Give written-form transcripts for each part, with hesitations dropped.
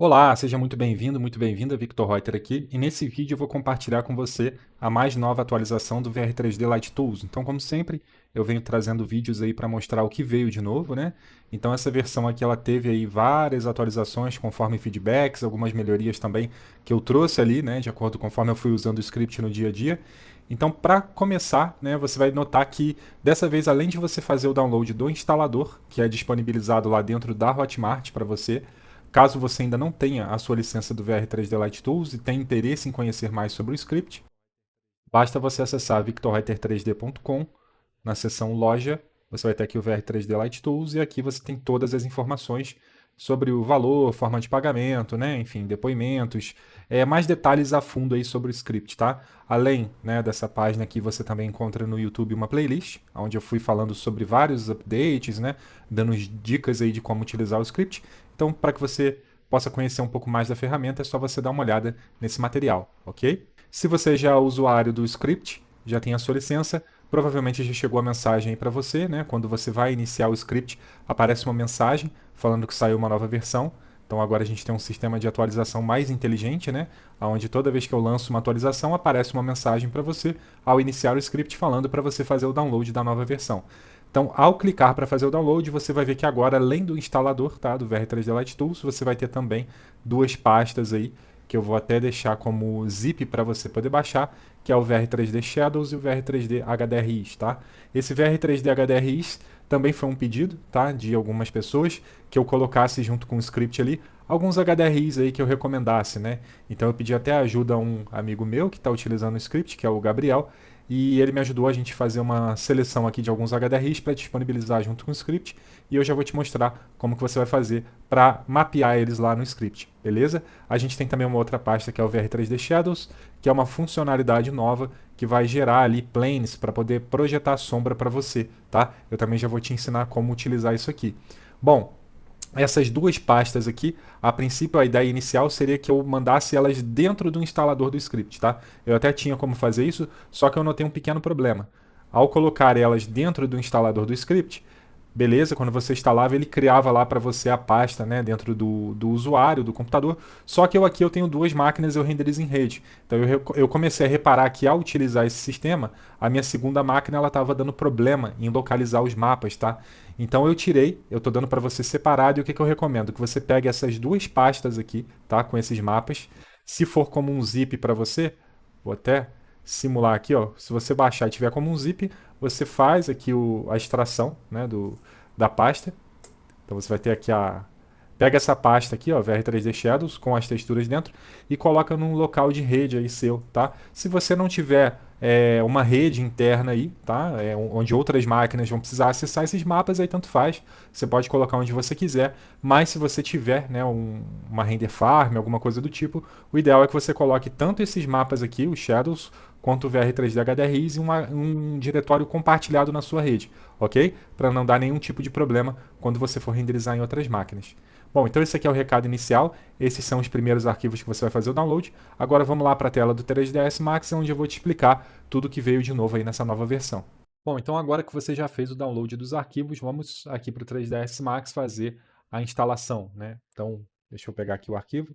Olá, seja muito bem-vindo, muito bem-vinda, Victor Reuter aqui, e nesse vídeo eu vou compartilhar com você a mais nova atualização do VR3D Lite Tools. Então, como sempre, eu venho trazendo vídeos aí para mostrar o que veio de novo, né? Então, essa versão aqui ela teve aí várias atualizações conforme feedbacks, algumas melhorias também que eu trouxe ali, né, de acordo conforme eu fui usando o script no dia a dia. Então, para começar, né, você vai notar que dessa vez, além de você fazer o download do instalador, que é disponibilizado lá dentro da Hotmart para você, caso você ainda não tenha a sua licença do VR3D Lite Tools e tenha interesse em conhecer mais sobre o script, basta você acessar victorreiter3d.com. Na seção loja, você vai ter aqui o VR3D Lite Tools e aqui você tem todas as informações sobre o valor, forma de pagamento, né? Enfim, depoimentos, mais detalhes a fundo aí sobre o script, tá? Além, né, dessa página aqui, você também encontra no YouTube uma playlist, onde eu fui falando sobre vários updates, né? Dando dicas aí de como utilizar o script. Então, para que você possa conhecer um pouco mais da ferramenta, é só você dar uma olhada nesse material, ok? Se você já é usuário do script, já tem a sua licença, provavelmente já chegou a mensagem aí para você, né? Quando você vai iniciar o script, aparece uma mensagem falando que saiu uma nova versão. Então agora a gente tem um sistema de atualização mais inteligente, né? Onde toda vez que eu lanço uma atualização, aparece uma mensagem para você ao iniciar o script falando para você fazer o download da nova versão. Então, ao clicar para fazer o download, você vai ver que agora, além do instalador, tá, do VR3D Lite Tools, você vai ter também duas pastas aí que eu vou até deixar como zip para você poder baixar, que é o VR3D Shadows e o VR3D HDRIs, tá? Esse VR3D HDRIs também foi um pedido, tá, de algumas pessoas que eu colocasse junto com o script ali alguns HDRIs aí que eu recomendasse, né? Então eu pedi até ajuda a um amigo meu que está utilizando o script, que é o Gabriel, e ele me ajudou a gente fazer uma seleção aqui de alguns HDRIs para disponibilizar junto com o script, e eu já vou te mostrar como que você vai fazer para mapear eles lá no script, beleza? A gente tem também uma outra pasta que é o VR3D Shadows, que é uma funcionalidade nova que vai gerar ali planes para poder projetar sombra para você, tá? Eu também já vou te ensinar como utilizar isso aqui. Bom, essas duas pastas aqui, a princípio a ideia inicial seria que eu mandasse elas dentro do instalador do script, tá? Eu até tinha como fazer isso, só que eu notei um pequeno problema. Ao colocar elas dentro do instalador do script, beleza, quando você instalava, ele criava lá para você a pasta, né, dentro do usuário, do computador. Só que aqui eu tenho duas máquinas, eu renderizo em rede. Então eu comecei a reparar que ao utilizar esse sistema, a minha segunda máquina ela estava dando problema em localizar os mapas, tá? Então eu tirei, eu estou dando para você separado e o que, que eu recomendo? Que você pegue essas duas pastas aqui, tá, com esses mapas. Se for como um zip para você, vou até simular aqui, ó. Se você baixar e tiver como um zip, você faz aqui a extração, né, da pasta. Então você vai ter aqui pega essa pasta aqui, ó, VR3D Shadows, com as texturas dentro, e coloca num local de rede aí seu, tá? Se você não tiver uma rede interna aí, tá? Onde outras máquinas vão precisar acessar esses mapas, aí tanto faz. Você pode colocar onde você quiser, mas se você tiver, né, uma render farm, alguma coisa do tipo, o ideal é que você coloque tanto esses mapas aqui, os Shadows, quanto o VR3D HDRIs em um diretório compartilhado na sua rede, ok? Para não dar nenhum tipo de problema quando você for renderizar em outras máquinas. Bom, então esse aqui é o recado inicial, esses são os primeiros arquivos que você vai fazer o download. Agora vamos lá para a tela do 3ds Max, onde eu vou te explicar tudo que veio de novo aí nessa nova versão. Bom, então agora que você já fez o download dos arquivos, vamos aqui para o 3ds Max fazer a instalação, né? Então, deixa eu pegar aqui o arquivo.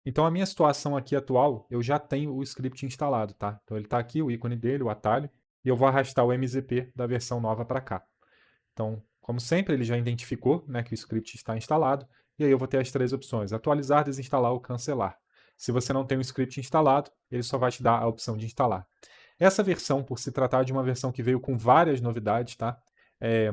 Então a minha situação aqui atual, eu já tenho o script instalado, tá? Então ele está aqui, o ícone dele, o atalho, e eu vou arrastar o MZP da versão nova para cá. Então, como sempre, ele já identificou, né, que o script está instalado, e aí eu vou ter as três opções: atualizar, desinstalar ou cancelar. Se você não tem o script instalado, ele só vai te dar a opção de instalar. Essa versão, por se tratar de uma versão que veio com várias novidades, tá?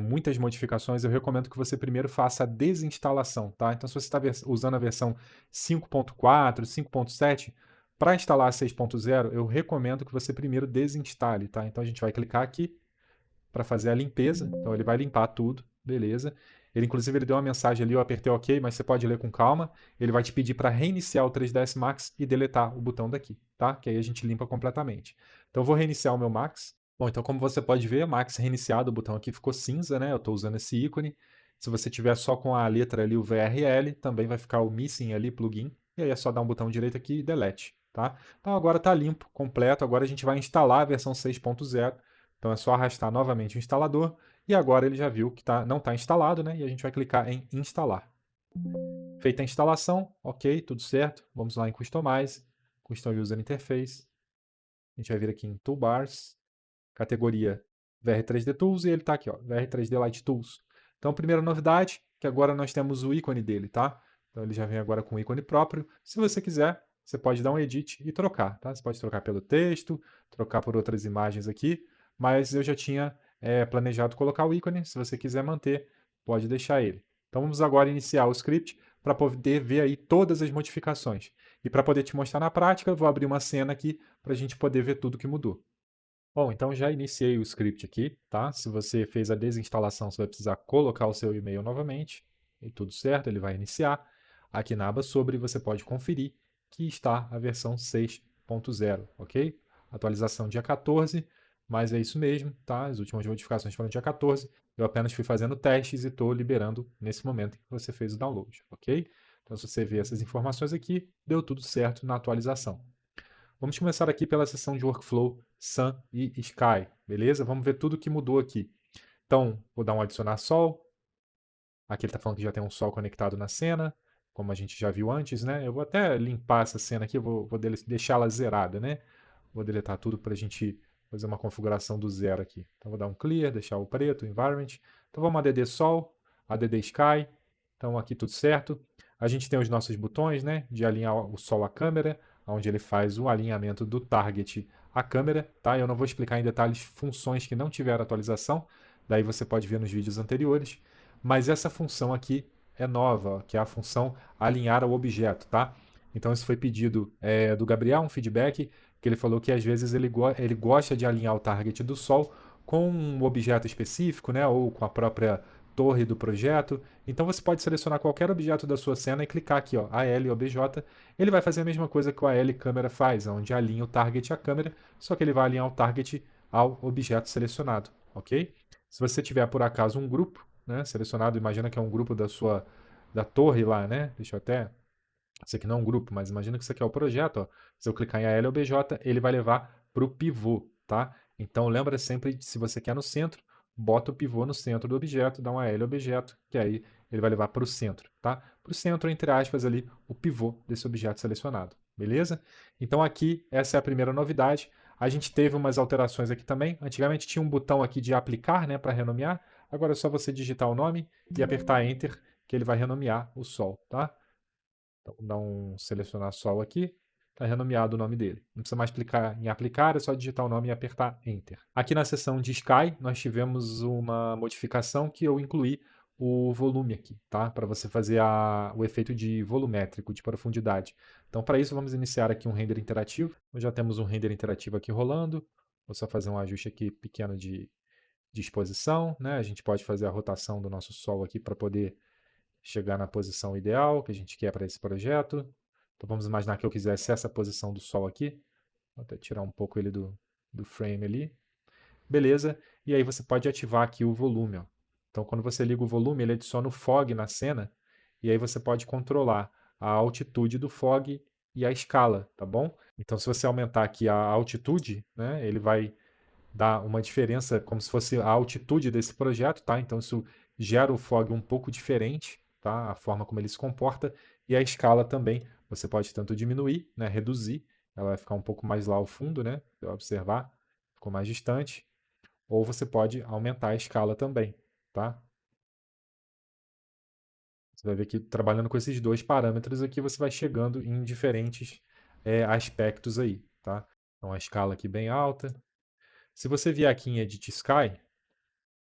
Muitas modificações, eu recomendo que você primeiro faça a desinstalação, tá? Então, se você está usando a versão 5.4, 5.7, para instalar a 6.0, eu recomendo que você primeiro desinstale, tá? Então, a gente vai clicar aqui para fazer a limpeza. Então ele vai limpar tudo, beleza. Inclusive ele deu uma mensagem ali, eu apertei OK, mas você pode ler com calma. Ele vai te pedir para reiniciar o 3ds Max e deletar o botão daqui, tá? Que aí a gente limpa completamente. Então eu vou reiniciar o meu Max. Bom, então como você pode ver, Max reiniciado, o botão aqui ficou cinza, né? Eu estou usando esse ícone. Se você tiver só com a letra ali, o VRL, também vai ficar o missing ali, plugin. E aí é só dar um botão direito aqui e delete, tá? Então agora está limpo, completo. Agora a gente vai instalar a versão 6.0. Então é só arrastar novamente o instalador e agora ele já viu que não está instalado, né? E a gente vai clicar em instalar. Feita a instalação, ok, tudo certo. Vamos lá em Customize, Custom User Interface. A gente vai vir aqui em Toolbars, categoria VR3D Tools, e ele está aqui, ó, VR3D Light Tools. Então, primeira novidade, que agora nós temos o ícone dele, tá? Então, ele já vem agora com o ícone próprio. Se você quiser, você pode dar um edit e trocar, tá? Você pode trocar pelo texto, trocar por outras imagens aqui, mas eu já tinha planejado colocar o ícone. Se você quiser manter, pode deixar ele. Então, vamos agora iniciar o script para poder ver aí todas as modificações. E para poder te mostrar na prática, eu vou abrir uma cena aqui para a gente poder ver tudo que mudou. Bom, então já iniciei o script aqui, tá? Se você fez a desinstalação, você vai precisar colocar o seu e-mail novamente. E tudo certo, ele vai iniciar. Aqui na aba sobre você pode conferir que está a versão 6.0, ok? Atualização dia 14, mas é isso mesmo, tá? As últimas modificações foram dia 14. Eu apenas fui fazendo testes e estou liberando nesse momento em que você fez o download, ok? Então, se você ver essas informações aqui, deu tudo certo na atualização. Vamos começar aqui pela seção de Workflow Sun e Sky, beleza? Vamos ver tudo que mudou aqui. Então, vou dar um adicionar sol. Aqui ele está falando que já tem um sol conectado na cena, como a gente já viu antes, né? Eu vou até limpar essa cena aqui, vou deixá-la zerada, né? Vou deletar tudo para a gente fazer uma configuração do zero aqui. Então, vou dar um clear, deixar o preto, environment. Então, vamos add sol, add sky. Então, aqui tudo certo. A gente tem os nossos botões, né? De alinhar o sol à câmera, onde ele faz o alinhamento do target à câmera, tá? Eu não vou explicar em detalhes funções que não tiveram atualização, daí você pode ver nos vídeos anteriores. Mas essa função aqui é nova, que é a função alinhar ao objeto, tá? Então, isso foi pedido do Gabriel, um feedback, que ele falou que às vezes ele gosta de alinhar o target do Sol com um objeto específico, né, ou com a própria torre do projeto. Então você pode selecionar qualquer objeto da sua cena e clicar aqui, ó, AL OBJ. Ele vai fazer a mesma coisa que o AL câmera faz, onde alinha o target à câmera, só que ele vai alinhar o target ao objeto selecionado, ok? Se você tiver por acaso um grupo, né, selecionado, imagina que é um grupo da torre lá, né? Deixa eu até isso aqui não é um grupo, mas imagina que isso aqui é o projeto. Ó. Se eu clicar em ALOBJ, ele vai levar para o pivô, tá? Então lembra sempre, se você quer no centro, bota o pivô no centro do objeto, dá um ALOBjeto, que aí ele vai levar para o centro, tá? Para o centro, entre aspas, ali, o pivô desse objeto selecionado, beleza? Então aqui, essa é a primeira novidade. A gente teve umas alterações aqui também. Antigamente tinha um botão aqui de aplicar, né, para renomear. Agora é só você digitar o nome e apertar Enter, que ele vai renomear o sol, tá? Então, vou dar um selecionar sol aqui. Está renomeado o nome dele. Não precisa mais clicar em aplicar, é só digitar o nome e apertar Enter. Aqui na seção de Sky, nós tivemos uma modificação que eu incluí o volume aqui, tá? Para você fazer o efeito de volumétrico, de profundidade. Então, para isso, vamos iniciar aqui um render interativo. Nós já temos um render interativo aqui rolando. Vou só fazer um ajuste aqui pequeno de exposição, né? A gente pode fazer a rotação do nosso sol aqui para poder chegar na posição ideal que a gente quer para esse projeto. Então vamos imaginar que eu quisesse essa posição do Sol aqui. Vou até tirar um pouco ele do frame ali. Beleza. E aí você pode ativar aqui o volume. Ó. Então quando você liga o volume, ele adiciona o fog na cena. E aí você pode controlar a altitude do fog e a escala, tá bom? Então se você aumentar aqui a altitude, né, ele vai dá uma diferença como se fosse a altitude desse projeto, tá? Então isso gera o fog um pouco diferente, tá? A forma como ele se comporta e a escala também. Você pode tanto diminuir, né, reduzir, ela vai ficar um pouco mais lá ao fundo, né? Você vai observar, ficou mais distante, ou você pode aumentar a escala também, tá? Você vai ver que trabalhando com esses dois parâmetros aqui, você vai chegando em diferentes aspectos aí, tá? Então a escala aqui bem alta. Se você vier aqui em Edit Sky,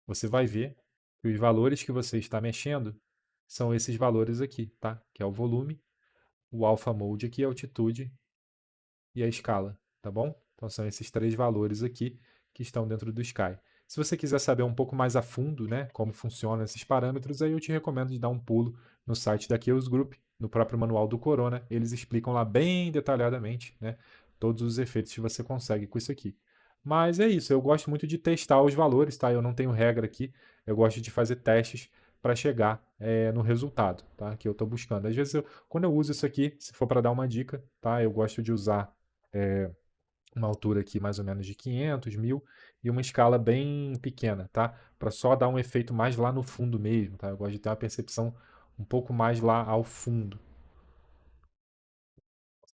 você vai ver que os valores que você está mexendo são esses valores aqui, tá? Que é o volume, o alpha mode aqui, a altitude e a escala, tá bom? Então são esses três valores aqui que estão dentro do Sky. Se você quiser saber um pouco mais a fundo, né, como funcionam esses parâmetros, aí eu te recomendo de dar um pulo no site da Chaos Group, no próprio manual do Corona, eles explicam lá bem detalhadamente, né, todos os efeitos que você consegue com isso aqui. Mas é isso, eu gosto muito de testar os valores, tá? Eu não tenho regra aqui, eu gosto de fazer testes para chegar no resultado, tá? Que eu estou buscando. Às vezes, quando eu uso isso aqui, se for para dar uma dica, tá? Eu gosto de usar é, uma altura aqui mais ou menos de 500, 1000 e uma escala bem pequena, tá? Para só dar um efeito mais lá no fundo mesmo, tá? Eu gosto de ter uma percepção um pouco mais lá ao fundo.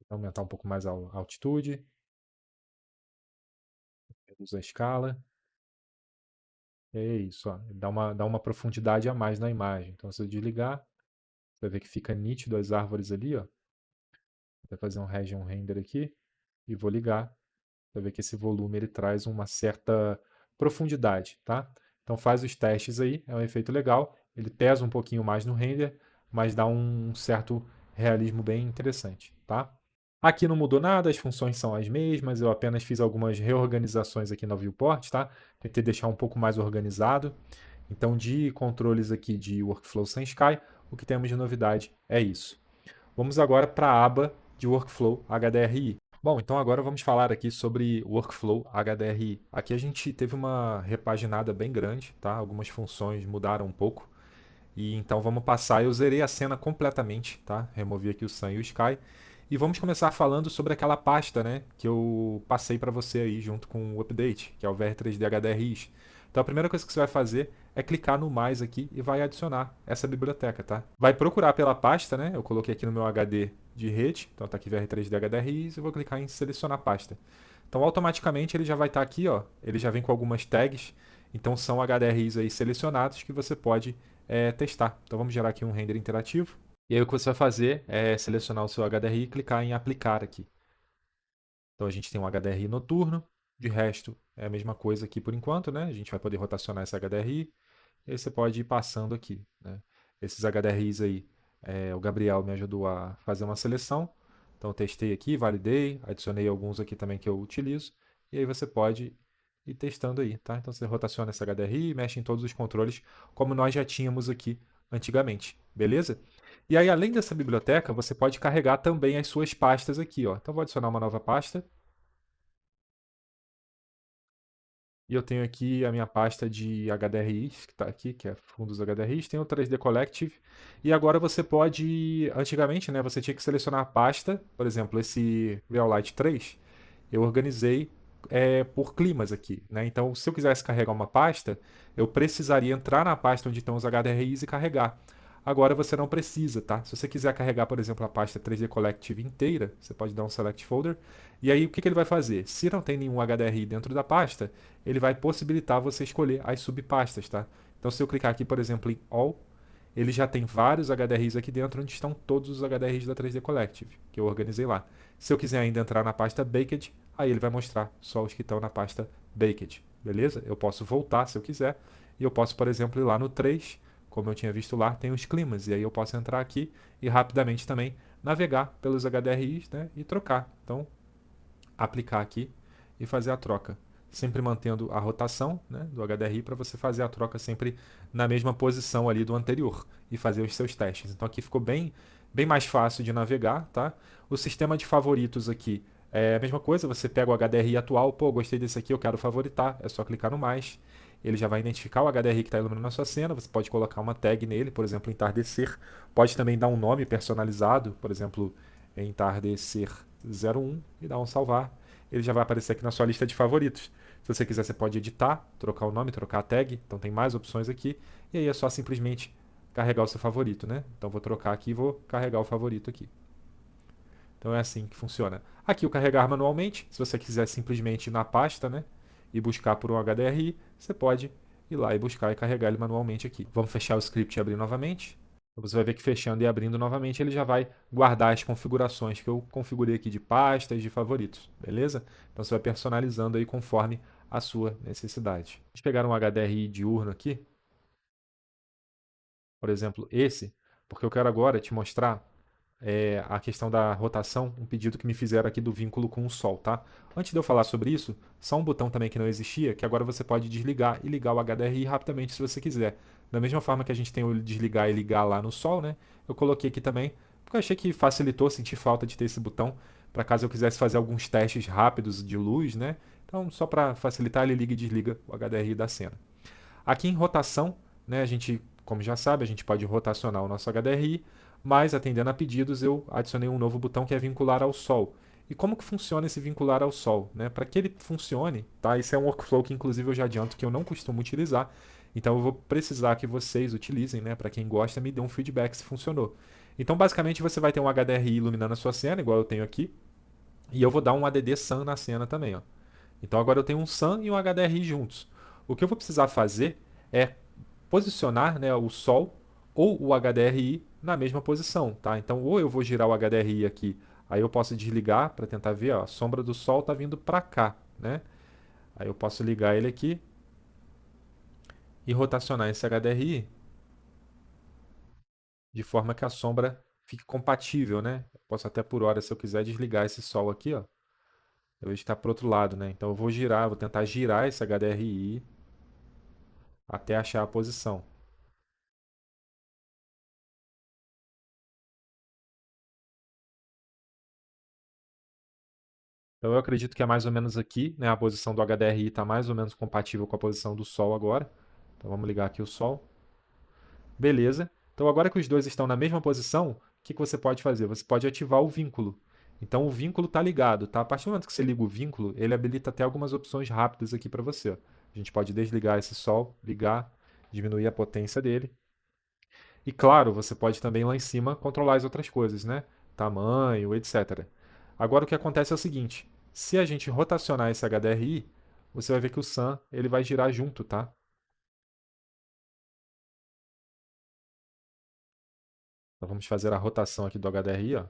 Vou aumentar um pouco mais a altitude, reduz a escala. E é isso, ó. Dá uma profundidade a mais na imagem. Então, se eu desligar, você vai ver que fica nítido as árvores ali, ó. Vou fazer um region render aqui e vou ligar. Você vai ver que esse volume ele traz uma certa profundidade, tá? Então faz os testes aí, é um efeito legal. Ele pesa um pouquinho mais no render, mas dá um certo realismo bem interessante, tá? Aqui não mudou nada, as funções são as mesmas, eu apenas fiz algumas reorganizações aqui no viewport, tá? Tentei deixar um pouco mais organizado. Então, de controles aqui de Workflow sem Sky, o que temos de novidade é isso. Vamos agora para a aba de Workflow HDRI. Bom, então agora vamos falar aqui sobre Workflow HDRI. Aqui a gente teve uma repaginada bem grande, tá? Algumas funções mudaram um pouco. E então vamos passar, eu zerei a cena completamente, tá? Removi aqui o Sun e o Sky. E vamos começar falando sobre aquela pasta, né, que eu passei para você aí junto com o update, que é o VR3D HDRIs. Então a primeira coisa que você vai fazer é clicar no mais aqui e vai adicionar essa biblioteca, tá? Vai procurar pela pasta, né? Eu coloquei aqui no meu HD de rede, então tá aqui VR3D HDRIs, e eu vou clicar em selecionar pasta. Então automaticamente ele já vai estar aqui, ó. Ele já vem com algumas tags, então são HDRIs aí selecionados que você pode testar. Então vamos gerar aqui um render interativo. E aí o que você vai fazer é selecionar o seu HDRI e clicar em aplicar aqui. Então a gente tem um HDRI noturno, de resto é a mesma coisa aqui por enquanto, né? A gente vai poder rotacionar esse HDRI e aí você pode ir passando aqui, né? Esses HDRIs aí, o Gabriel me ajudou a fazer uma seleção. Então eu testei aqui, validei, adicionei alguns aqui também que eu utilizo. E aí você pode ir testando aí, tá? Então você rotaciona esse HDRI, mexe em todos os controles, como nós já tínhamos aqui antigamente, beleza? E aí, além dessa biblioteca, você pode carregar também as suas pastas aqui, ó. Então vou adicionar uma nova pasta. E eu tenho aqui a minha pasta de HDRIs, que está aqui, que é fundos HDRIs. Tem o 3D Collective. E agora você pode... Antigamente, né, você tinha que selecionar a pasta. Por exemplo, esse Reallight 3, eu organizei por climas aqui, né? Então, se eu quisesse carregar uma pasta, eu precisaria entrar na pasta onde estão os HDRIs e carregar. Agora você não precisa, tá? Se você quiser carregar, por exemplo, a pasta 3D Collective inteira, você pode dar um Select Folder. E aí, o que ele vai fazer? Se não tem nenhum HDRI dentro da pasta, ele vai possibilitar você escolher as subpastas, tá? Então, se eu clicar aqui, por exemplo, em All, ele já tem vários HDRIs aqui dentro, onde estão todos os HDRIs da 3D Collective, que eu organizei lá. Se eu quiser ainda entrar na pasta Baked, aí ele vai mostrar só os que estão na pasta Baked, beleza? Eu posso voltar se eu quiser, e eu posso, por exemplo, ir lá no 3, como eu tinha visto lá, tem os climas, e aí eu posso entrar aqui e rapidamente também navegar pelos HDRIs, né, e trocar. Então, aplicar aqui e fazer a troca. Sempre mantendo a rotação, né, do HDRI para você fazer a troca sempre na mesma posição ali do anterior e fazer os seus testes. Então aqui ficou bem mais fácil de navegar, tá? O sistema de favoritos aqui é a mesma coisa, você pega o HDRI atual, pô, gostei desse aqui, eu quero favoritar, é só clicar no mais. Ele já vai identificar o HDRI que está iluminando a sua cena, você pode colocar uma tag nele, por exemplo, entardecer. Pode também dar um nome personalizado, por exemplo, entardecer 01 e dar um salvar. Ele já vai aparecer aqui na sua lista de favoritos. Se você quiser, você pode editar, trocar o nome, trocar a tag. Então tem mais opções aqui. E aí é só simplesmente carregar o seu favorito, né? Então vou trocar aqui e vou carregar o favorito aqui. Então é assim que funciona. Aqui o carregar manualmente, se você quiser simplesmente ir na pasta, né, e buscar por um HDRI, você pode ir lá e buscar e carregar ele manualmente aqui. Vamos fechar o script e abrir novamente. Você vai ver que fechando e abrindo novamente, ele já vai guardar as configurações que eu configurei aqui de pastas, de favoritos, beleza? Então você vai personalizando aí conforme a sua necessidade. Vamos pegar um HDRI diurno aqui, por exemplo, esse, porque eu quero agora te mostrar a questão da rotação, um pedido que me fizeram aqui do vínculo com o Sol, tá? Antes de eu falar sobre isso, só um botão também que não existia, que agora você pode desligar e ligar o HDRI rapidamente se você quiser. Da mesma forma que a gente tem o desligar e ligar lá no Sol, né? Eu coloquei aqui também, porque eu achei que facilitou, senti falta de ter esse botão, para caso eu quisesse fazer alguns testes rápidos de luz, né? Então, só para facilitar, ele liga e desliga o HDRI da cena. Aqui em rotação, né, a gente, como já sabe, a gente pode rotacionar o nosso HDRI, mas atendendo a pedidos eu adicionei um novo botão que é vincular ao Sol. E como que funciona esse vincular ao Sol? Né? Para que ele funcione, tá? Esse é um workflow que inclusive eu já adianto que eu não costumo utilizar. Então eu vou precisar que vocês utilizem, né, para quem gosta, me dê um feedback se funcionou. Então basicamente você vai ter um HDRI iluminando a sua cena, igual eu tenho aqui, e eu vou dar um ADD Sun na cena também, ó. Então agora eu tenho um Sun e um HDRI juntos. O que eu vou precisar fazer é posicionar, né, o Sol ou o HDRI na mesma posição, tá? Então ou eu vou girar o HDRI aqui, aí eu posso desligar para tentar ver, ó, a sombra do Sol está vindo para cá, né? Aí eu posso ligar ele aqui e rotacionar esse HDRI de forma que a sombra fique compatível, né? Eu posso até por hora, se eu quiser, desligar esse Sol aqui, ó. Eu vejo que está para o outro lado, né? Então eu vou girar, vou tentar girar esse HDRI até achar a posição. Então eu acredito que é mais ou menos aqui, né? A posição do HDRI está mais ou menos compatível com a posição do Sol agora. Então vamos ligar aqui o Sol. Beleza. Então agora que os dois estão na mesma posição, o que você pode fazer? Você pode ativar o vínculo. Então o vínculo está ligado, tá? A partir do momento que você liga o vínculo, ele habilita até algumas opções rápidas aqui para você. A gente pode desligar esse Sol, ligar, diminuir a potência dele. E claro, você pode também lá em cima controlar as outras coisas, né? Tamanho, etc. Agora o que acontece é o seguinte: se a gente rotacionar esse HDRI, você vai ver que o Sun ele vai girar junto, tá? Então vamos fazer a rotação aqui do HDRI, ó.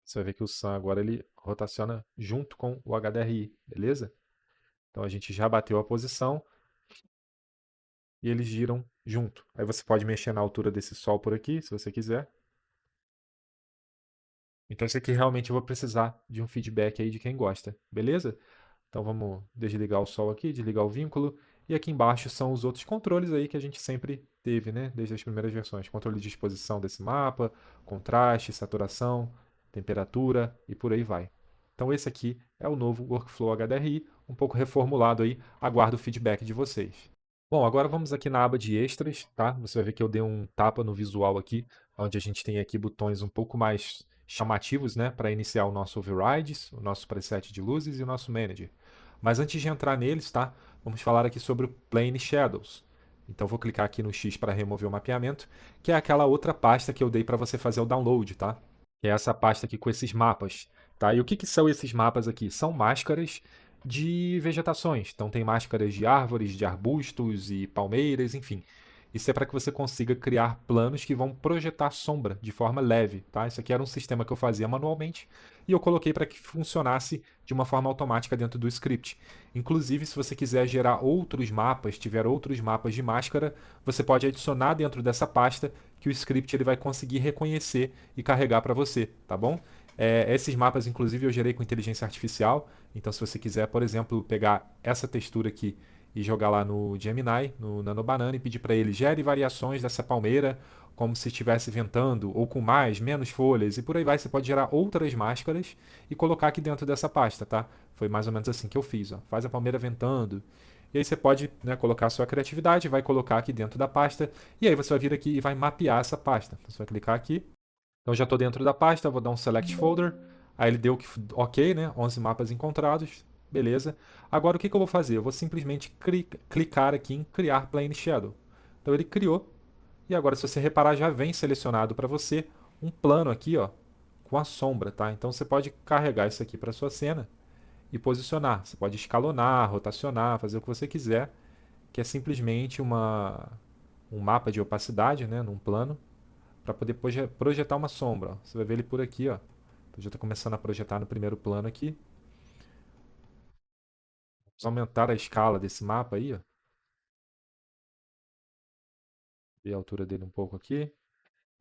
Você vai ver que o Sun agora ele rotaciona junto com o HDRI, beleza? Então a gente já bateu a posição e eles giram junto. Aí você pode mexer na altura desse Sol por aqui, se você quiser. Então esse aqui realmente eu vou precisar de um feedback aí de quem gosta, beleza? Então vamos desligar o Sol aqui, desligar o vínculo. E aqui embaixo são os outros controles aí que a gente sempre teve, né? Desde as primeiras versões. Controle de exposição desse mapa, contraste, saturação, temperatura e por aí vai. Então esse aqui é o novo Workflow HDRI, um pouco reformulado aí. Aguardo o feedback de vocês. Bom, agora vamos aqui na aba de extras, tá? Você vai ver que eu dei um tapa no visual aqui, onde a gente tem aqui botões um pouco mais chamativos, né, para iniciar o nosso overrides, o nosso preset de luzes e o nosso manager. Mas antes de entrar neles, tá? Vamos falar aqui sobre o Plane Shadows. Então vou clicar aqui no X para remover o mapeamento, que é aquela outra pasta que eu dei para você fazer o download, tá? Que é essa pasta aqui com esses mapas, tá? E o que que são esses mapas aqui? São máscaras de vegetações. Então tem máscaras de árvores, de arbustos e palmeiras, enfim. Isso é para que você consiga criar planos que vão projetar sombra de forma leve, tá? Isso aqui era um sistema que eu fazia manualmente e eu coloquei para que funcionasse de uma forma automática dentro do script. Inclusive, se você quiser gerar outros mapas, tiver outros mapas de máscara, você pode adicionar dentro dessa pasta que o script ele vai conseguir reconhecer e carregar para você, tá bom? Esses mapas, inclusive, eu gerei com inteligência artificial. Então, se você quiser, por exemplo, pegar essa textura aqui e jogar lá no Gemini, no Nanobanana, e pedir para ele gere variações dessa palmeira como se estivesse ventando, ou com mais, menos folhas, e por aí vai. Você pode gerar outras máscaras e colocar aqui dentro dessa pasta, tá? Foi mais ou menos assim que eu fiz. Ó. Faz a palmeira ventando. E aí você pode, né, colocar a sua criatividade, vai colocar aqui dentro da pasta, e aí você vai vir aqui e vai mapear essa pasta. Então, você vai clicar aqui. Então já estou dentro da pasta, vou dar um select folder. Aí ele deu que ok, né? 11 mapas encontrados. Beleza. Agora o que, que eu vou fazer? Eu vou simplesmente clicar aqui em criar plane shadow. Então ele criou. E agora, se você reparar, já vem selecionado para você um plano aqui, ó, com a sombra, tá? Então você pode carregar isso aqui para sua cena e posicionar. Você pode escalonar, rotacionar, fazer o que você quiser, que é simplesmente um mapa de opacidade, né, num plano para poder projetar uma sombra. Ó. Você vai ver ele por aqui, ó. Então já está começando a projetar no primeiro plano aqui. Vamos aumentar a escala desse mapa aí, ó. Ver a altura dele um pouco aqui.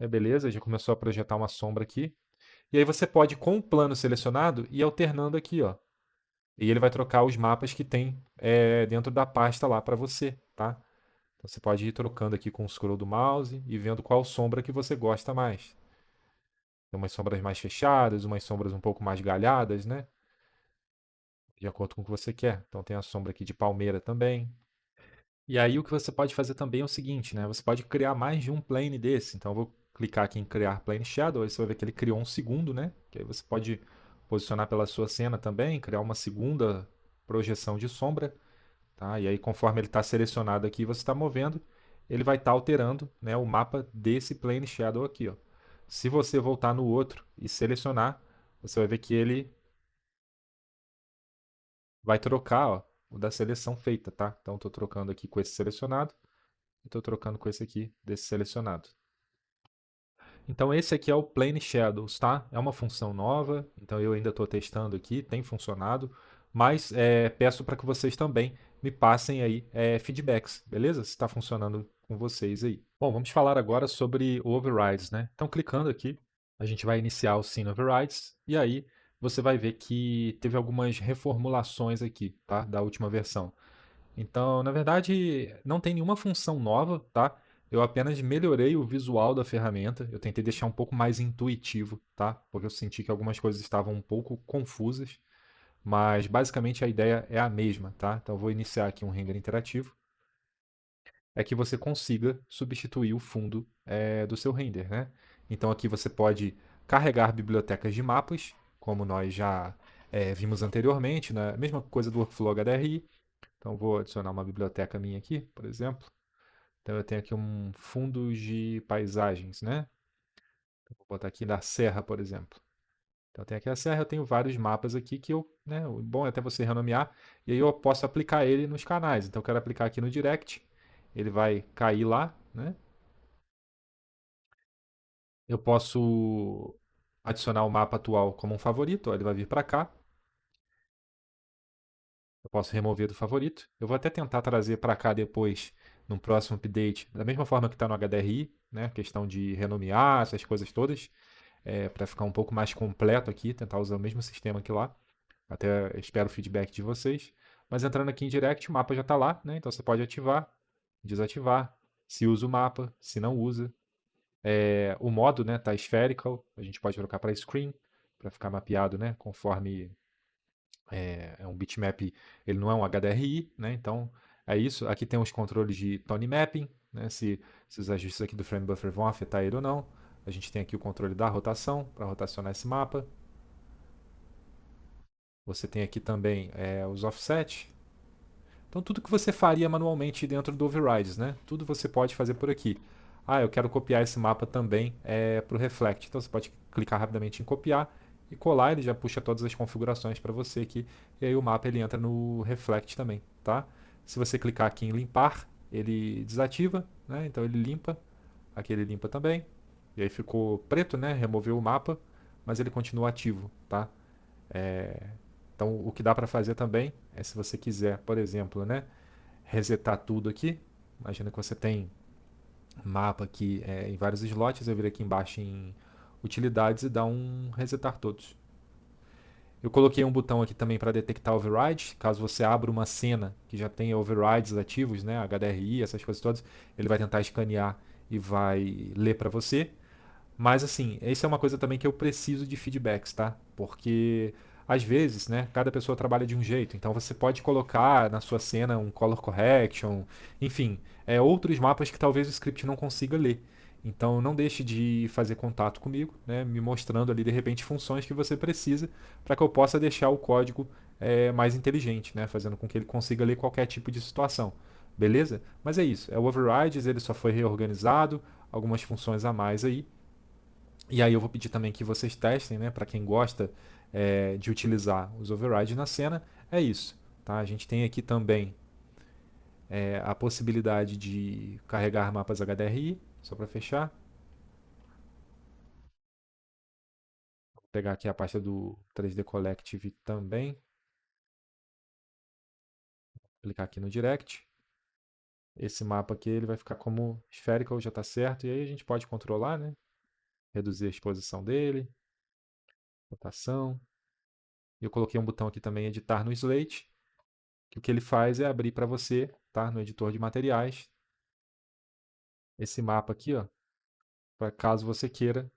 Beleza, já começou a projetar uma sombra aqui. E aí você pode, com o plano selecionado, ir alternando aqui, ó. E ele vai trocar os mapas que tem dentro da pasta lá para você, tá? Então você pode ir trocando aqui com o scroll do mouse e vendo qual sombra que você gosta mais. Tem umas sombras mais fechadas, umas sombras um pouco mais galhadas, né? De acordo com o que você quer. Então tem a sombra aqui de palmeira também. E aí o que você pode fazer também é o seguinte, né? Você pode criar mais de um plane desse. Então eu vou clicar aqui em criar plane shadow, aí você vai ver que ele criou um segundo, né? Que aí você pode posicionar pela sua cena também, criar uma segunda projeção de sombra. tá? E aí, conforme ele está selecionado aqui, você está movendo, ele vai estar alterando, né, o mapa desse Plane Shadow aqui, ó. Se você voltar no outro e selecionar, você vai ver que ele vai trocar, ó, o da seleção feita, tá? Então, estou trocando aqui com esse selecionado e estou trocando com esse aqui desse selecionado. Então esse aqui é o Plane Shadows, tá? É uma função nova, então eu ainda estou testando aqui, tem funcionado, mas peço para que vocês também me passem aí feedbacks, beleza? Se está funcionando com vocês aí. Bom, vamos falar agora sobre o Overrides, né? Então clicando aqui, a gente vai iniciar o Scene Overrides e aí você vai ver que teve algumas reformulações aqui, tá? Da última versão. Então, na verdade, não tem nenhuma função nova, tá? Eu apenas melhorei o visual da ferramenta. Eu tentei deixar um pouco mais intuitivo, tá? Porque eu senti que algumas coisas estavam um pouco confusas, mas basicamente a ideia é a mesma, tá? Então eu vou iniciar aqui um render interativo. É que você consiga substituir o fundo do seu render, né? Então aqui você pode carregar bibliotecas de mapas, como nós já vimos anteriormente, né? Mesma coisa do workflow HDRI. Então vou adicionar uma biblioteca minha aqui, por exemplo. Então eu tenho aqui um fundos de paisagens, né? Então, vou botar aqui da serra, por exemplo. Então tem aqui a serra, eu tenho vários mapas aqui que eu, né, o bom é até você renomear, e aí eu posso aplicar ele nos canais. Então eu quero aplicar aqui no Direct, ele vai cair lá, né? Eu posso adicionar o mapa atual como um favorito, ó, ele vai vir para cá. Eu posso remover do favorito. Eu vou até tentar trazer para cá depois, no próximo update, da mesma forma que está no HDRI, né? Questão de renomear, essas coisas todas, para ficar um pouco mais completo aqui, tentar usar o mesmo sistema que lá. Até espero o feedback de vocês. Mas entrando aqui em Direct, o mapa já está lá, né? Então você pode ativar, desativar, se usa o mapa, se não usa. O modo, né, tá spherical, a gente pode trocar para screen, para ficar mapeado, né, conforme é um bitmap, ele não é um HDRI, né? Então é isso. Aqui tem os controles de tone mapping, né? Se os ajustes aqui do frame buffer vão afetar ele ou não. A gente tem aqui o controle da rotação para rotacionar esse mapa. Você tem aqui também os offset. Então tudo que você faria manualmente dentro do Overrides, né? Tudo você pode fazer por aqui. Ah, eu quero copiar esse mapa também para o Reflect. Então você pode clicar rapidamente em copiar e colar, ele já puxa todas as configurações para você aqui. E aí o mapa ele entra no Reflect também, tá? Se você clicar aqui em limpar, ele desativa, né? Então ele limpa, aqui ele limpa também. E aí ficou preto, né? Removeu o mapa, mas ele continua ativo, tá? Então o que dá para fazer também é se você quiser, por exemplo, né? Resetar tudo aqui. Imagina que você tem mapa aqui em vários slots, eu vir aqui embaixo em utilidades e dar um resetar todos. Eu coloquei um botão aqui também para detectar override, caso você abra uma cena que já tenha overrides ativos, né, HDRI, essas coisas todas, ele vai tentar escanear e vai ler para você. Mas assim, isso é uma coisa também que eu preciso de feedbacks, tá? Porque às vezes, né, cada pessoa trabalha de um jeito, então você pode colocar na sua cena um color correction, enfim, outros mapas que talvez o script não consiga ler. Então não deixe de fazer contato comigo, né, me mostrando ali de repente funções que você precisa para que eu possa deixar o código mais inteligente, né, fazendo com que ele consiga ler qualquer tipo de situação. Beleza? Mas é isso. O Overrides ele só foi reorganizado, algumas funções a mais aí. E aí eu vou pedir também que vocês testem, né, para quem gosta de utilizar os overrides na cena, é isso. Tá? A gente tem aqui também a possibilidade de carregar mapas HDRI, só para fechar. Vou pegar aqui a pasta do 3D Collective também, clicar aqui no Direct. Esse mapa aqui ele vai ficar como spherical, já está certo, e aí a gente pode controlar, né? Reduzir a exposição dele, rotação. Eu coloquei um botão aqui também, editar no Slate, que o que ele faz é abrir para você, tá, no editor de materiais, esse mapa aqui, ó, para caso você queira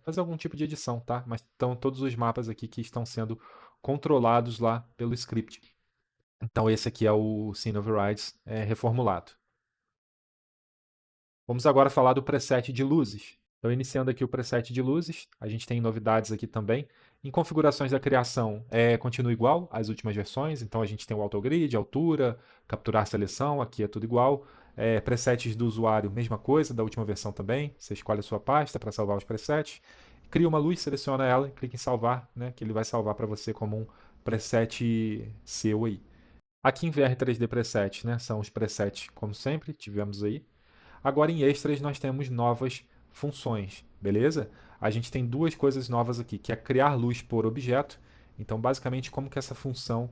fazer algum tipo de edição, tá? Mas estão todos os mapas aqui que estão sendo controlados lá pelo script. Então esse aqui é o Scene Overrides reformulado. Vamos agora falar do preset de luzes. Então, iniciando aqui o preset de luzes, a gente tem novidades aqui também. Em configurações da criação, continua igual às últimas versões, então a gente tem o autogrid, altura, capturar seleção, aqui é tudo igual. Presets do usuário, mesma coisa, da última versão também. Você escolhe a sua pasta para salvar os presets. Cria uma luz, seleciona ela, clica em salvar, né, que ele vai salvar para você como um preset seu aí. Aqui em VR3D Preset, né, são os presets, como sempre, tivemos aí. Agora em extras nós temos novas funções, beleza? A gente tem duas coisas novas aqui, que é criar luz por objeto. Então, basicamente, como que essa função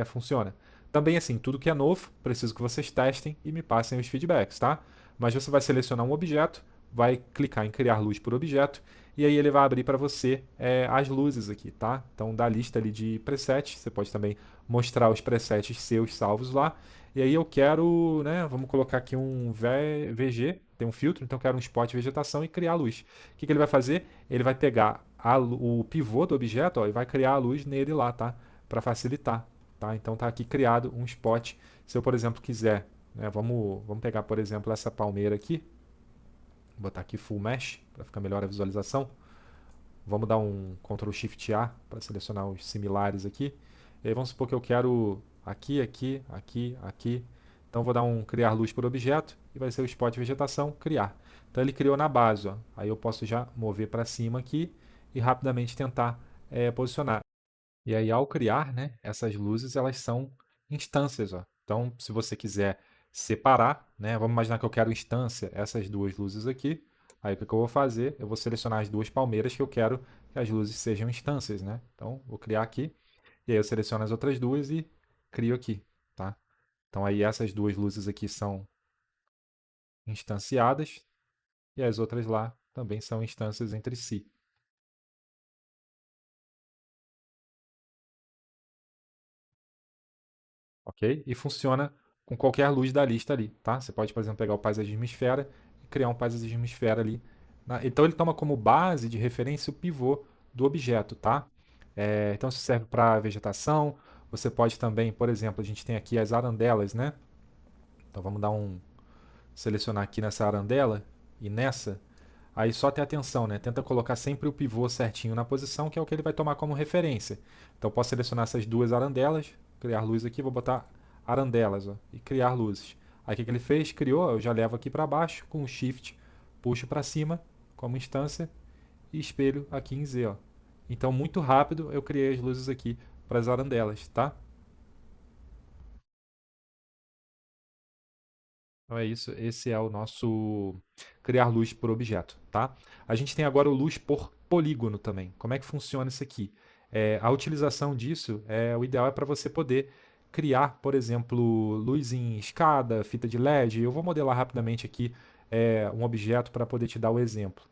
funciona. Também, assim, tudo que é novo, preciso que vocês testem e me passem os feedbacks, tá? Mas você vai selecionar um objeto, vai clicar em criar luz por objeto, e aí ele vai abrir para você as luzes aqui, tá? Então, da lista ali de presets, você pode também mostrar os presets seus salvos lá, e aí eu quero, né, vamos colocar aqui um VG, tem um filtro, então eu quero um spot vegetação e criar a luz. O que, que ele vai fazer? Ele vai pegar o pivô do objeto, ó, e vai criar a luz nele lá, tá? Para facilitar, tá? Então tá aqui criado um spot. Se eu, por exemplo, quiser, né, vamos pegar, por exemplo, essa palmeira aqui, vou botar aqui Full Mesh para ficar melhor a visualização. Vamos dar um Ctrl Shift A para selecionar os similares aqui. E aí vamos supor que eu quero aqui, aqui, aqui, aqui. Então vou dar um criar luz por objeto e vai ser o spot vegetação criar. Então ele criou na base, ó. Aí eu posso já mover para cima aqui e rapidamente tentar posicionar. E aí, ao criar, né, essas luzes, elas são instâncias, ó. Então, se você quiser separar, né, vamos imaginar que eu quero instância, essas duas luzes aqui. Aí, o que eu vou fazer? Eu vou selecionar as duas palmeiras que eu quero que as luzes sejam instâncias, né? Então, vou criar aqui. E aí, eu seleciono as outras duas e crio aqui, tá? Então, aí, essas duas luzes aqui são instanciadas e as outras lá também são instâncias entre si. Ok? E funciona com qualquer luz da lista ali, tá? Você pode, por exemplo, pegar o paisagismo esfera e criar um paisagismo esfera ali. Então ele toma como base de referência o pivô do objeto, tá? Então isso serve para vegetação. Você pode também, por exemplo, a gente tem aqui as arandelas, né? Então vamos dar selecionar aqui nessa arandela e nessa. Aí só ter atenção, né? Tenta colocar sempre o pivô certinho na posição, que é o que ele vai tomar como referência. Então eu posso selecionar essas duas arandelas, criar luz aqui, vou botar arandelas, ó, e criar luzes. Aí o que ele fez? Criou, eu já levo aqui para baixo, com o Shift, puxo para cima, como instância, e espelho aqui em Z, ó. Então muito rápido eu criei as luzes aqui para as arandelas, tá? Então é isso, esse é o nosso criar luz por objeto, tá? A gente tem agora o luz por polígono também. Como é que funciona isso aqui? A utilização disso, o ideal é para você poder criar, por exemplo, luz em escada, fita de LED. Eu vou modelar rapidamente aqui um objeto para poder te dar o exemplo.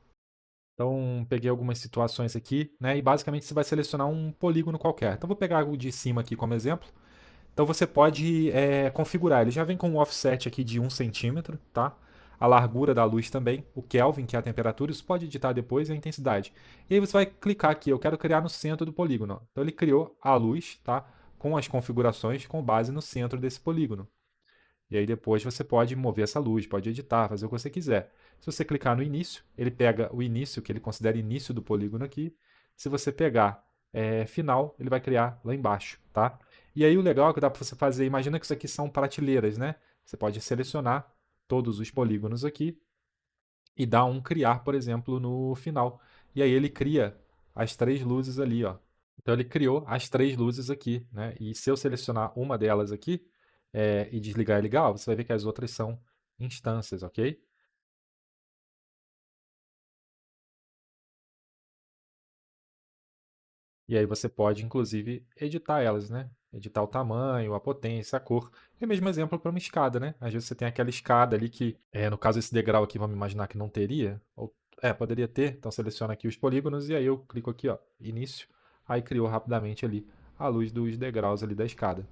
Então, peguei algumas situações aqui, né? E basicamente você vai selecionar um polígono qualquer. Então, vou pegar o de cima aqui como exemplo. Então você pode configurar. Ele já vem com um offset aqui de 1 cm, tá? A largura da luz também, o Kelvin, que é a temperatura, isso pode editar depois, e a intensidade. E aí você vai clicar aqui, eu quero criar no centro do polígono. Então ele criou a luz, tá? Com as configurações com base no centro desse polígono. E aí depois você pode mover essa luz, pode editar, fazer o que você quiser. Se você clicar no início, ele pega o início, que ele considera início do polígono aqui. Se você pegar final, ele vai criar lá embaixo, tá? E aí o legal é que dá para você fazer, imagina que isso aqui são prateleiras, né? Você pode selecionar todos os polígonos aqui e dar um criar, por exemplo, no final. E aí ele cria as três luzes ali, ó. Então ele criou as três luzes aqui, né? E se eu selecionar uma delas aqui e desligar e ligar, ó, você vai ver que as outras são instâncias, ok? E aí você pode, inclusive, editar elas, né? Editar o tamanho, a potência, a cor. É o mesmo exemplo para uma escada, né? Às vezes você tem aquela escada ali que, no caso esse degrau aqui, vamos imaginar que não teria. Ou, poderia ter. Então seleciona aqui os polígonos e aí eu clico aqui, ó, início. Aí criou rapidamente ali a luz dos degraus ali da escada.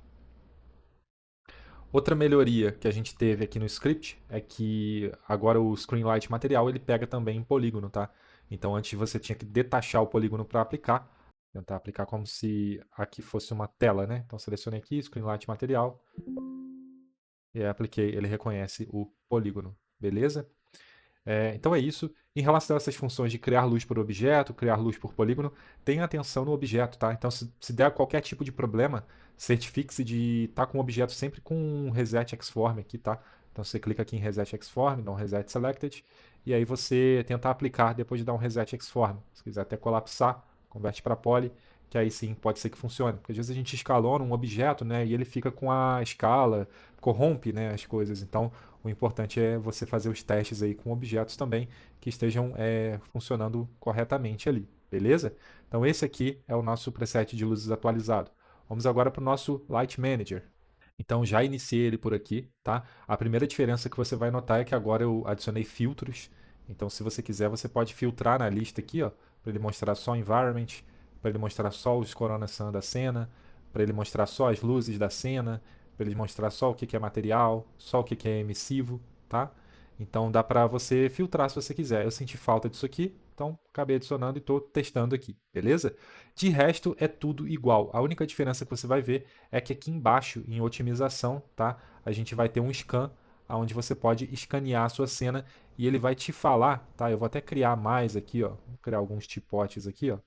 Outra melhoria que a gente teve aqui no script é que agora o Screenlight material ele pega também em polígono, tá? Então antes você tinha que detachar o polígono para aplicar, tentar aplicar como se aqui fosse uma tela, né? Então selecionei aqui Screenlight material e apliquei, ele reconhece o polígono, beleza? Então é isso. Em relação a essas funções de criar luz por objeto, criar luz por polígono, tenha atenção no objeto, tá? Então se der qualquer tipo de problema, certifique-se de estar com o objeto sempre com um reset Xform aqui, tá? Então você clica aqui em reset Xform, dá um reset selected, e aí você tenta aplicar depois de dar um reset Xform. Se quiser até colapsar, converte para poly, que aí sim pode ser que funcione. Porque às vezes a gente escalona um objeto, né, e ele fica com a escala, corrompe, né, as coisas. Então o importante é você fazer os testes aí com objetos também que estejam funcionando corretamente ali, beleza? Então esse aqui é o nosso preset de luzes atualizado. Vamos agora para o nosso Light Manager. Então já iniciei ele por aqui, tá? A primeira diferença que você vai notar é que agora eu adicionei filtros. Então se você quiser, você pode filtrar na lista aqui, ó, para ele mostrar só o environment, para ele mostrar só os Corona Sun da cena, para ele mostrar só as luzes da cena, para ele mostrar só o que é material, só o que é emissivo, tá? Então dá para você filtrar se você quiser. Eu senti falta disso aqui, então acabei adicionando e estou testando aqui, beleza? De resto é tudo igual. A única diferença que você vai ver é que aqui embaixo, em otimização, tá? A gente vai ter um scan, onde você pode escanear a sua cena e ele vai te falar, tá? Eu vou até criar mais aqui, ó. Vou criar alguns tipotes aqui, ó.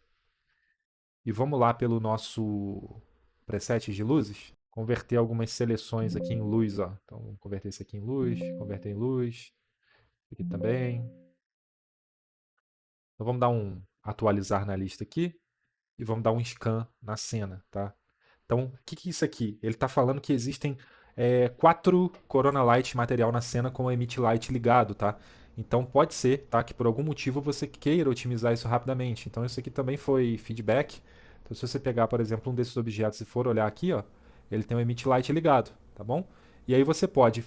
E vamos lá pelo nosso preset de luzes. Converter algumas seleções aqui em luz, ó. Então, vamos converter isso aqui em luz, converter em luz. Aqui também. Então, vamos dar um atualizar na lista aqui e vamos dar um scan na cena, tá? Então, o que é isso aqui? Ele está falando que existem 4 Corona Light material na cena com o Emit Light ligado, tá? Então pode ser, tá, que por algum motivo você queira otimizar isso rapidamente. Então isso aqui também foi feedback. Então se você pegar, por exemplo, um desses objetos e for olhar aqui, ó, ele tem o Emit Light ligado, tá bom? E aí você pode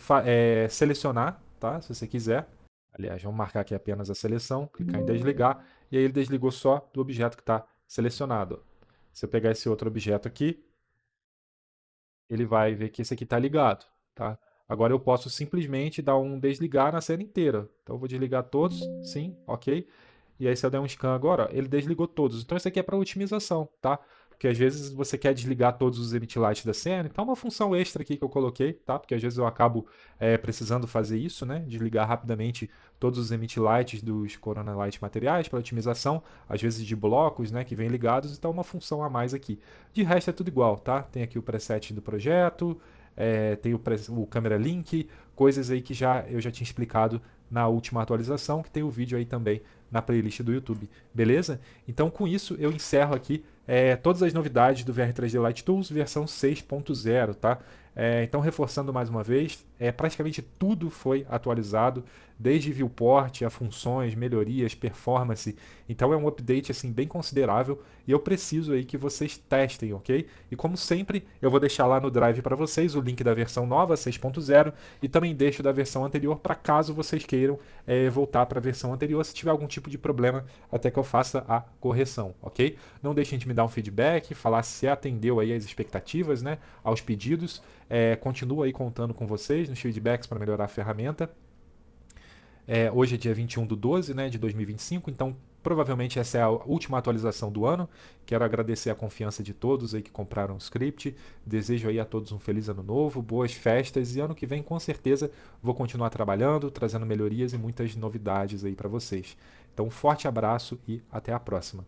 selecionar, tá, se você quiser. Aliás, vamos marcar aqui apenas a seleção, clicar em desligar, e aí ele desligou só do objeto que está selecionado. Se eu pegar esse outro objeto aqui, ele vai ver que esse aqui está ligado, tá? Agora eu posso simplesmente dar um desligar na cena inteira. Então eu vou desligar todos, sim, ok. E aí se eu der um scan agora, ó, ele desligou todos. Então isso aqui é para otimização, tá? Porque às vezes você quer desligar todos os emit lights da cena. Então é uma função extra aqui que eu coloquei, tá? Porque às vezes eu acabo precisando fazer isso, né? Desligar rapidamente todos os emit lights dos Corona Light materiais para otimização, às vezes de blocos, né, que vêm ligados. Então é uma função a mais aqui. De resto é tudo igual, tá? Tem aqui o preset do projeto, tem o Camera Link, coisas aí que eu já tinha explicado na última atualização, que tem o vídeo aí também na playlist do YouTube, beleza? Então com isso eu encerro aqui todas as novidades do VR3D Light Tools versão 6.0, tá? Então reforçando mais uma vez, praticamente tudo foi atualizado, desde viewport a funções, melhorias, performance. Então é um update assim bem considerável e eu preciso aí que vocês testem, ok? E como sempre, eu vou deixar lá no Drive para vocês o link da versão nova 6.0 e também deixo da versão anterior para caso vocês queiram voltar para a versão anterior se tiver algum tipo de problema até que eu faça a correção, ok? Não deixem de me dar um feedback, falar se atendeu aí às expectativas, né, aos pedidos. Continuo aí contando com vocês nos feedbacks para melhorar a ferramenta. Hoje é dia 21/12, né, de 2025, então provavelmente essa é a última atualização do ano. Quero agradecer a confiança de todos aí que compraram o script. Desejo aí a todos um feliz ano novo, boas festas e ano que vem com certeza vou continuar trabalhando, trazendo melhorias e muitas novidades aí para vocês. Então um forte abraço e até a próxima.